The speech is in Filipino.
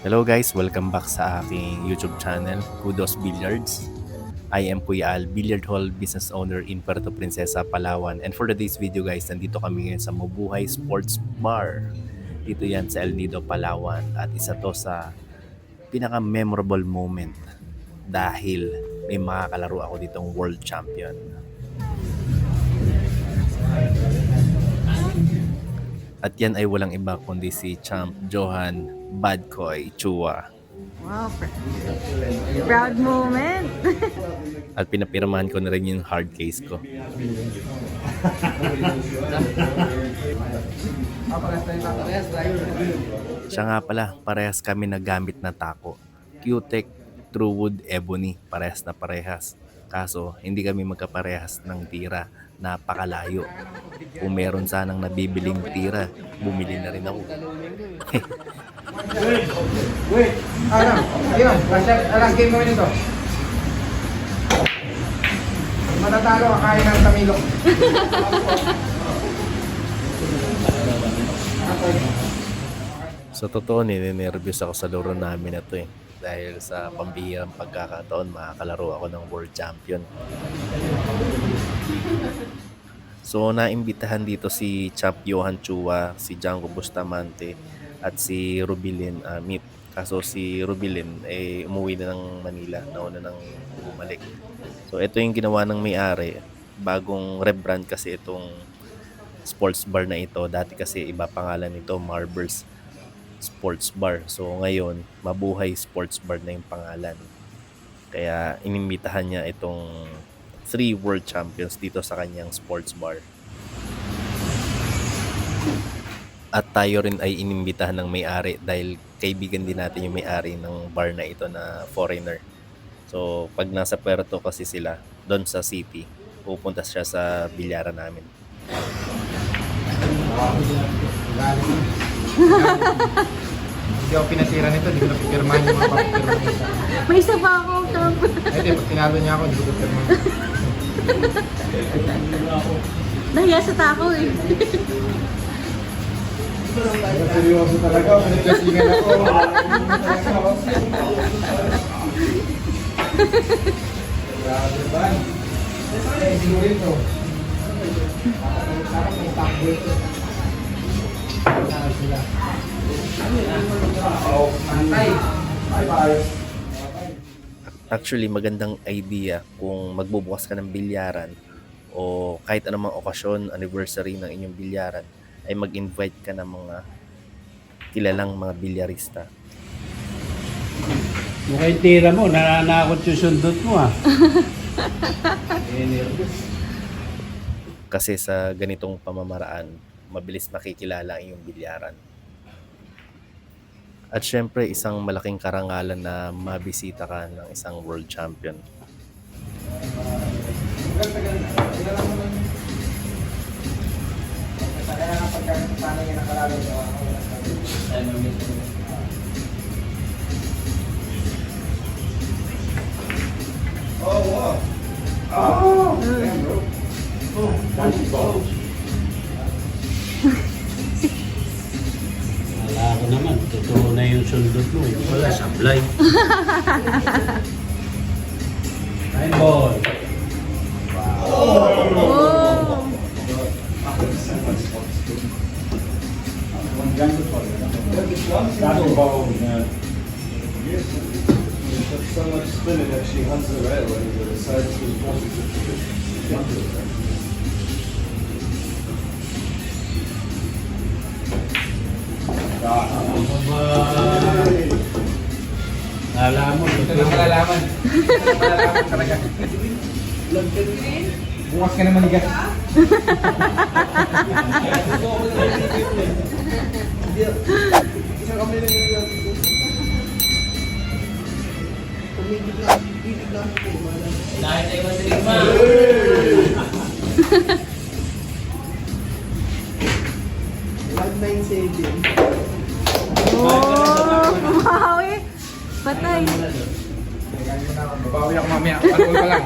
Hello guys, welcome back sa aking YouTube channel, Kudos Billiards. I am Kuya Al, Billiard Hall Business Owner in Puerto Princesa, Palawan. And for today's video guys, nandito kami ngayon sa Mabuhay Sports Bar. Dito yan sa El Nido, Palawan. At isa to sa pinaka-memorable moment dahil may makakalaro ako ditong World Champion. At yan ay walang iba kundi si Champ Johan Badkoy Chua. Wow, proud moment. At pinapirmahan ko na rin yung hard case ko. Siya nga pala, parehas kami nagamit na tako. Q-Tech, Truewood, Ebony, parehas na parehas. Kaso, hindi kami magkaparehas ng tira. Napakalayo. Kung meron sanang nabibiling tira, bumili na rin ako. Wait, ayun, alang game mo nito. Matatalo ka kaya ng tamilok. Sa totoo, ninenervyos ako sa laro namin na to eh. Dahil sa pambihirang pagkakataon, makakalaro ako ng World Champion. So, naimbitahan dito si Champ Johan Chua, si Django Bustamante, at si Rubilin Amit. Kaso si Rubilin umuwi na ng Manila, nauna nang bumalik. So, ito yung ginawa ng may-ari. Bagong rebrand kasi itong sports bar na ito. Dati kasi iba pangalan nito, Marbers Sports Bar. So ngayon, Mabuhay Sports Bar na yung pangalan. Kaya inimbitahan niya itong 3 world champions dito sa kanyang sports bar. At tayo rin ay inimbitahan ng may-ari dahil kaibigan din natin yung may-ari ng bar na ito na foreigner. So pag nasa Puerto kasi sila, doon sa city, pupunta siya sa bilyaran namin. Hindi ako pinatira nito, hindi ko napipirmahan yung mga papipirmahan nito. May isa pa ako, Champ. Hindi, pag tinalo niya ako, hindi ko pipirmahan. Nahiya sa tako eh. Seryoso talaga, pinagkasingan ako. Grabe ba? Siguro ito. Sarap ng takbo ito. Sila. Actually, magandang idea kung magbubukas ka ng bilyaran o kahit anumang okasyon, anniversary ng inyong bilyaran, ay mag-invite ka ng mga kilalang mga bilyarista. Mukhang tira mo, nananakot yung sundot mo ah. Kasi sa ganitong pamamaraan, mabilis makikilala ang iyong bilyaran. At syempre, isang malaking karangalan na mabisita ka ng isang world champion. Wala ko naman, totoo na yung sundot mo. Yung wala, sablay. Time ball. Oh. So much spinning that she hunts the rail and decides to Alam mo, Ito na malalaman. Malalaman talaga. Bukas ka naman higas. Oh, mabawi. Patay. Babawi ako mamaya. Ano pa lang.